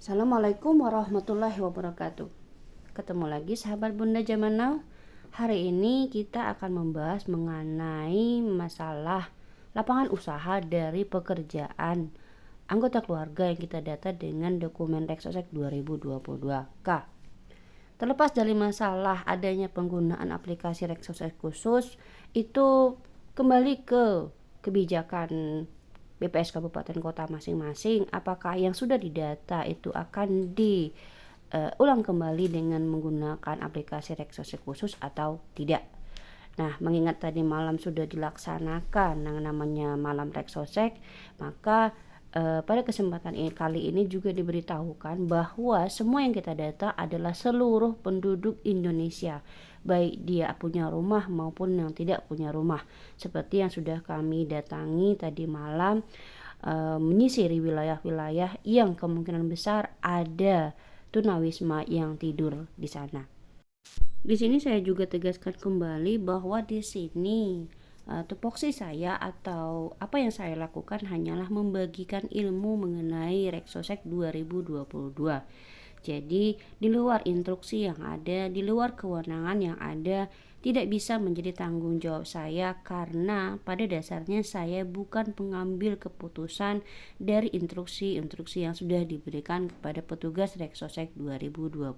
Assalamualaikum warahmatullahi wabarakatuh. Ketemu lagi sahabat Bunda Zaman Now. Hari ini kita akan membahas mengenai masalah lapangan usaha dari pekerjaan anggota keluarga yang kita data dengan dokumen Reksosek 2022K. Terlepas dari masalah adanya penggunaan aplikasi Reksosek khusus, itu kembali ke kebijakan BPS Kabupaten Kota masing-masing, apakah yang sudah didata itu akan diulang kembali dengan menggunakan aplikasi Reksosek khusus atau tidak. Nah, mengingat tadi malam sudah dilaksanakan yang namanya malam Reksosek, maka pada kesempatan kali ini juga diberitahukan bahwa semua yang kita data adalah seluruh penduduk Indonesia, baik dia punya rumah maupun yang tidak punya rumah. Seperti yang sudah kami datangi tadi malam, menyisiri wilayah-wilayah yang kemungkinan besar ada tunawisma yang tidur di sana. Di sini saya juga tegaskan kembali bahwa di sini tupoksi saya atau apa yang saya lakukan hanyalah membagikan ilmu mengenai Reksosek 2022. Jadi di luar instruksi yang ada, di luar kewenangan yang ada, tidak bisa menjadi tanggung jawab saya karena pada dasarnya saya bukan pengambil keputusan dari instruksi-instruksi yang sudah diberikan kepada petugas Reksosek 2022.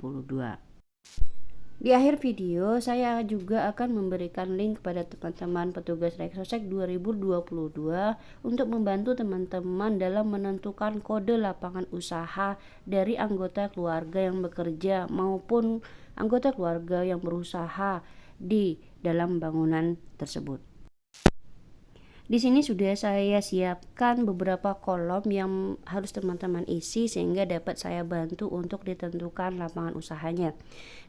Di akhir video, saya juga akan memberikan link kepada teman-teman petugas Reksosek 2022 untuk membantu teman-teman dalam menentukan kode lapangan usaha dari anggota keluarga yang bekerja maupun anggota keluarga yang berusaha di dalam bangunan tersebut. Di sini sudah saya siapkan beberapa kolom yang harus teman-teman isi sehingga dapat saya bantu untuk ditentukan lapangan usahanya.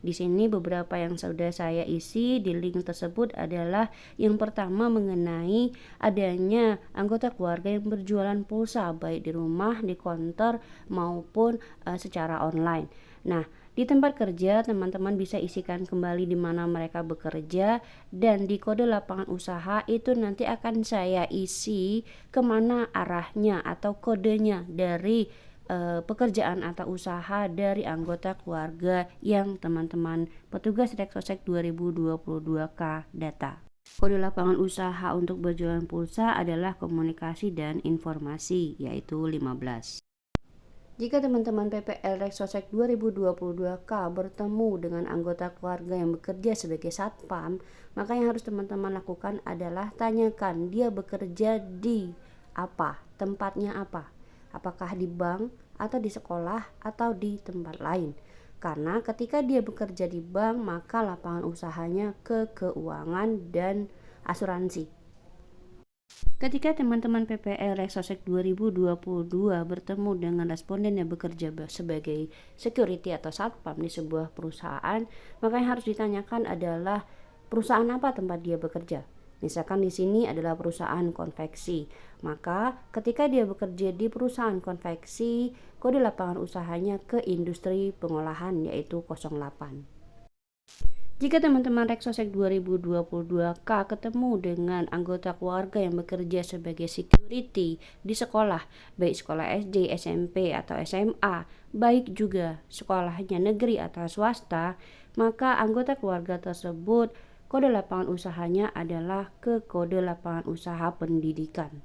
Di sini beberapa yang sudah saya isi di link tersebut adalah yang pertama mengenai adanya anggota keluarga yang berjualan pulsa baik di rumah, di konter maupun secara online. Nah, di tempat kerja teman-teman bisa isikan kembali di mana mereka bekerja, dan di kode lapangan usaha itu nanti akan saya isi kemana arahnya atau kodenya dari pekerjaan atau usaha dari anggota keluarga yang teman-teman petugas Reksosek 2022K data. Kode lapangan usaha untuk berjualan pulsa adalah komunikasi dan informasi, yaitu 15. Jika teman-teman PPL Reksosek 2022K bertemu dengan anggota keluarga yang bekerja sebagai satpam, maka yang harus teman-teman lakukan adalah tanyakan dia bekerja di apa, tempatnya apa, apakah di bank atau di sekolah atau di tempat lain. Karena ketika dia bekerja di bank, maka lapangan usahanya ke keuangan dan asuransi. Ketika teman-teman PPL Reksosek 2022 bertemu dengan responden yang bekerja sebagai security atau satpam di sebuah perusahaan, maka yang harus ditanyakan adalah perusahaan apa tempat dia bekerja. Misalkan di sini adalah perusahaan konveksi, maka ketika dia bekerja di perusahaan konveksi, kode lapangan usahanya ke industri pengolahan yaitu 08. Jika teman-teman Reksosek 2022K ketemu dengan anggota keluarga yang bekerja sebagai security di sekolah, baik sekolah SD, SMP, atau SMA, baik juga sekolahnya negeri atau swasta, maka anggota keluarga tersebut kode lapangan usahanya adalah ke kode lapangan usaha pendidikan.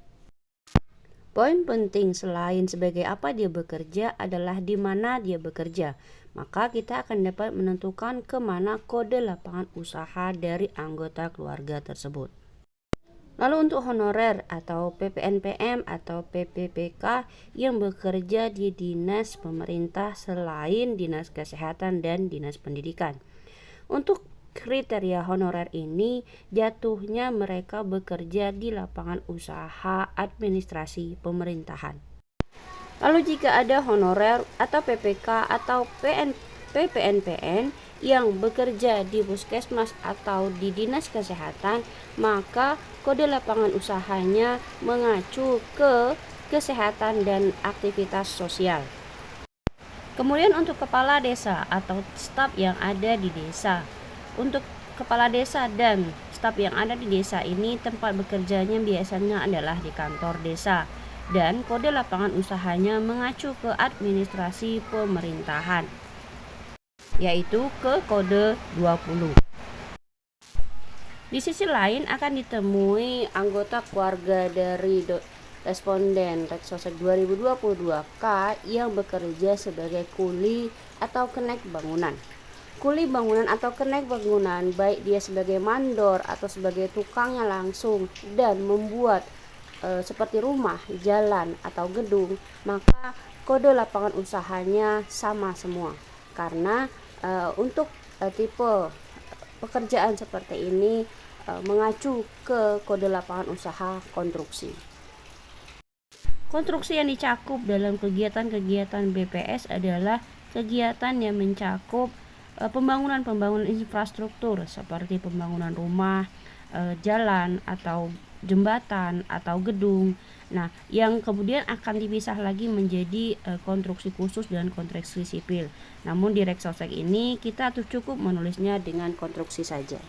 Poin penting selain sebagai apa dia bekerja adalah di mana dia bekerja. Maka kita akan dapat menentukan kemana kode lapangan usaha dari anggota keluarga tersebut. Lalu untuk honorer atau PPNPM atau PPPK yang bekerja di dinas pemerintah selain dinas kesehatan dan dinas pendidikan. Untuk kriteria honorer ini jatuhnya mereka bekerja di lapangan usaha administrasi pemerintahan. Lalu jika ada honorer atau PPK atau PPNPN yang bekerja di puskesmas atau di dinas kesehatan, maka kode lapangan usahanya mengacu ke kesehatan dan aktivitas sosial. Kemudian untuk kepala desa atau staf yang ada di desa. Untuk kepala desa dan staf yang ada di desa ini tempat bekerjanya biasanya adalah di kantor desa. dan kode lapangan usahanya mengacu ke administrasi pemerintahan, yaitu ke kode 20. Di sisi lain akan ditemui anggota keluarga dari responden Reksosek 2022K yang bekerja sebagai kuli atau kenek bangunan. Kuli bangunan atau kenek bangunan, baik dia sebagai mandor atau sebagai tukangnya langsung dan membuat seperti rumah, jalan, atau gedung, maka kode lapangan usahanya sama semua. Karena untuk tipe pekerjaan seperti ini mengacu ke kode lapangan usaha konstruksi. Konstruksi yang dicakup dalam kegiatan-kegiatan BPS adalah kegiatan yang mencakup pembangunan infrastruktur seperti pembangunan rumah, jalan atau jembatan atau gedung. Nah, yang kemudian akan dipisah lagi menjadi konstruksi khusus dan konstruksi sipil. Namun di Reksosek ini kita cukup menulisnya dengan konstruksi saja.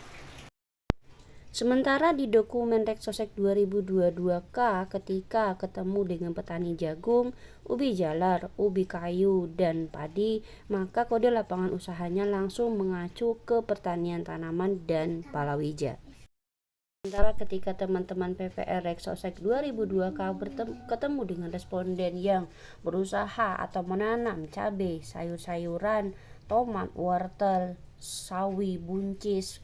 Sementara di dokumen Reksosek 2022K ketika ketemu dengan petani jagung, ubi jalar, ubi kayu, dan padi, maka kode lapangan usahanya langsung mengacu ke pertanian tanaman dan palawija. Sementara ketika teman-teman PPR Reksosek 2002K ketemu dengan responden yang berusaha atau menanam cabai, sayur-sayuran, tomat, wortel, sawi, buncis,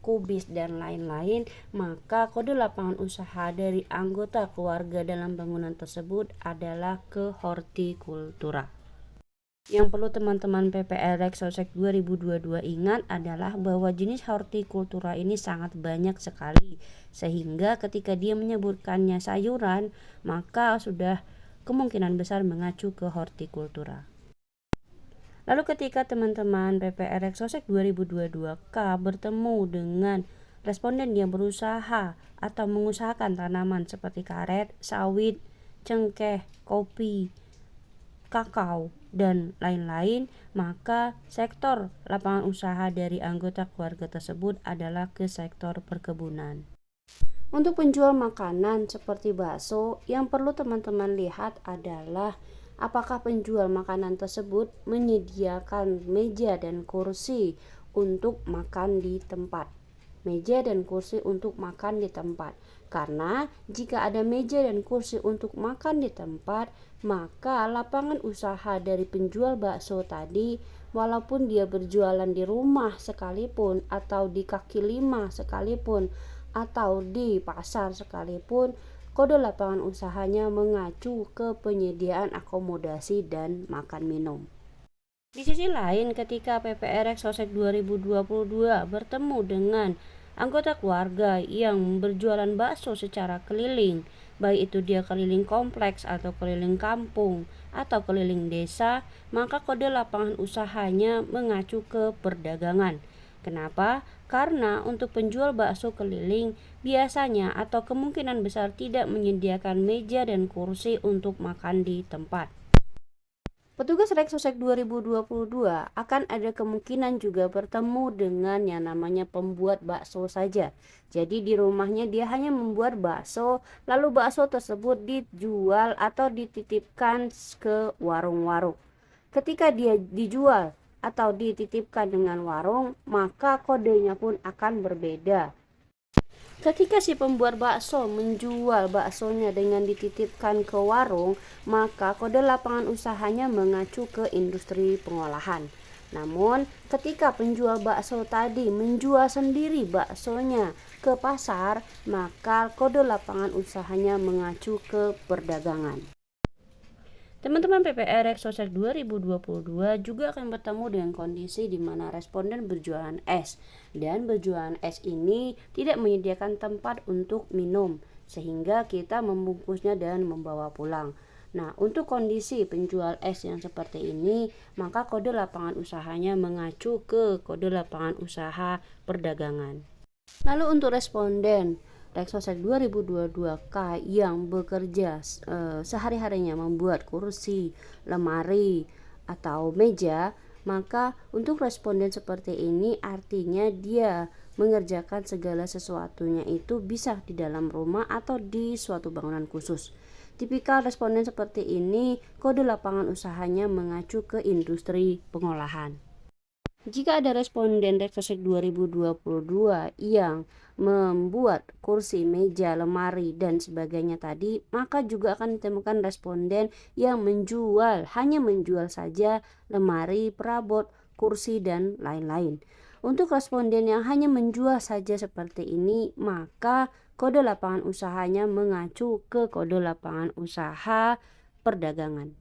kubis, dan lain-lain, maka kode lapangan usaha dari anggota keluarga dalam bangunan tersebut adalah ke hortikultura. Yang perlu teman-teman PPR Reksosek 2022 ingat adalah bahwa jenis hortikultura ini sangat banyak sekali, sehingga ketika dia menyebutkannya sayuran, maka sudah kemungkinan besar mengacu ke hortikultura. Lalu ketika teman-teman PPR Reksosek 2022K bertemu dengan responden yang berusaha atau mengusahakan tanaman seperti karet, sawit, cengkeh, kopi, kakao, dan lain-lain, maka sektor lapangan usaha dari anggota keluarga tersebut adalah ke sektor perkebunan. Untuk penjual makanan seperti bakso, yang perlu teman-teman lihat adalah apakah penjual makanan tersebut menyediakan meja dan kursi untuk makan di tempat. Meja dan kursi untuk makan di tempat. Karena jika ada meja dan kursi untuk makan di tempat, maka lapangan usaha dari penjual bakso tadi, walaupun dia berjualan di rumah sekalipun, atau di kaki lima sekalipun, atau di pasar sekalipun, kode lapangan usahanya mengacu ke penyediaan akomodasi dan makan minum. Di sisi lain, ketika PPR Reksosek 2022 bertemu dengan anggota keluarga yang berjualan bakso secara keliling, baik itu dia keliling kompleks atau keliling kampung atau keliling desa, maka kode lapangan usahanya mengacu ke perdagangan. Kenapa? Karena untuk penjual bakso keliling biasanya atau kemungkinan besar tidak menyediakan meja dan kursi untuk makan di tempat. Petugas Reksosek 2022 akan ada kemungkinan juga bertemu dengan yang namanya pembuat bakso saja. Jadi di rumahnya dia hanya membuat bakso, lalu bakso tersebut dijual atau dititipkan ke warung-warung. Ketika dia dijual atau dititipkan dengan warung, maka kodenya pun akan berbeda. Ketika si pembuat bakso menjual baksonya dengan dititipkan ke warung, maka kode lapangan usahanya mengacu ke industri pengolahan. Namun, ketika penjual bakso tadi menjual sendiri baksonya ke pasar, maka kode lapangan usahanya mengacu ke perdagangan. Teman-teman PPR Reksosek 2022 juga akan bertemu dengan kondisi di mana responden berjualan es, dan berjualan es ini tidak menyediakan tempat untuk minum, sehingga kita membungkusnya dan membawa pulang. Nah, untuk kondisi penjual es yang seperti ini, maka kode lapangan usahanya mengacu ke kode lapangan usaha perdagangan. Lalu untuk responden Reksosek 2022K yang bekerja sehari-harinya membuat kursi, lemari, atau meja, maka untuk responden seperti ini artinya dia mengerjakan segala sesuatunya itu bisa di dalam rumah atau di suatu bangunan khusus. Tipikal responden seperti ini, kode lapangan usahanya mengacu ke industri pengolahan. Jika ada responden Reksosek 2022 yang membuat kursi, meja, lemari, dan sebagainya tadi, maka juga akan ditemukan responden yang hanya menjual saja lemari, perabot, kursi, dan lain-lain. Untuk responden yang hanya menjual saja seperti ini, maka kode lapangan usahanya mengacu ke kode lapangan usaha perdagangan.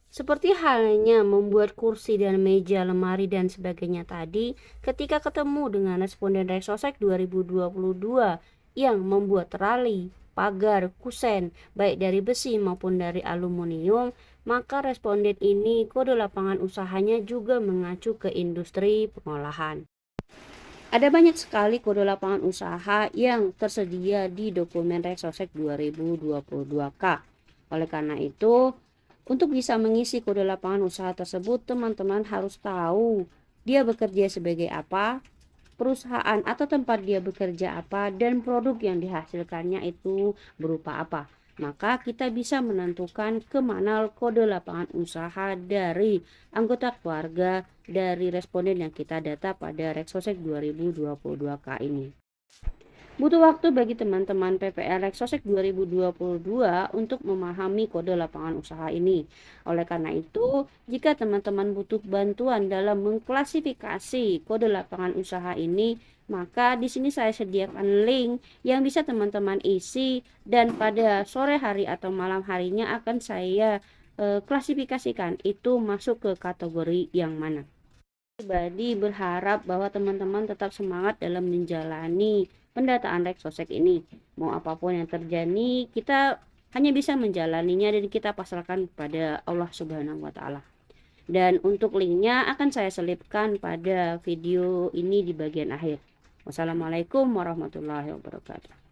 Seperti halnya membuat kursi dan meja, lemari, dan sebagainya tadi, ketika ketemu dengan responden Reksosek 2022 yang membuat trali, pagar, kusen, baik dari besi maupun dari aluminium, maka responden ini kode lapangan usahanya juga mengacu ke industri pengolahan. Ada banyak sekali kode lapangan usaha yang tersedia di dokumen Reksosek 2022K. Oleh karena itu, untuk bisa mengisi kode lapangan usaha tersebut, teman-teman harus tahu dia bekerja sebagai apa, perusahaan atau tempat dia bekerja apa, dan produk yang dihasilkannya itu berupa apa. Maka kita bisa menentukan kemana kode lapangan usaha dari anggota keluarga dari responden yang kita data pada Reksosek 2022K ini. Butuh waktu bagi teman-teman PPL Reksosek 2022 untuk memahami kode lapangan usaha ini. Oleh karena itu, jika teman-teman butuh bantuan dalam mengklasifikasi kode lapangan usaha ini, maka di sini saya sediakan link yang bisa teman-teman isi dan pada sore hari atau malam harinya akan saya klasifikasikan itu masuk ke kategori yang mana. Pribadi berharap bahwa teman-teman tetap semangat dalam menjalani pendataan Reksosek ini. Mau apapun yang terjadi, kita hanya bisa menjalaninya dan kita pasrahkan kepada Allah Subhanahu wa Ta'ala. Dan untuk linknya akan saya selipkan pada video ini di bagian akhir. Wassalamualaikum warahmatullahi wabarakatuh.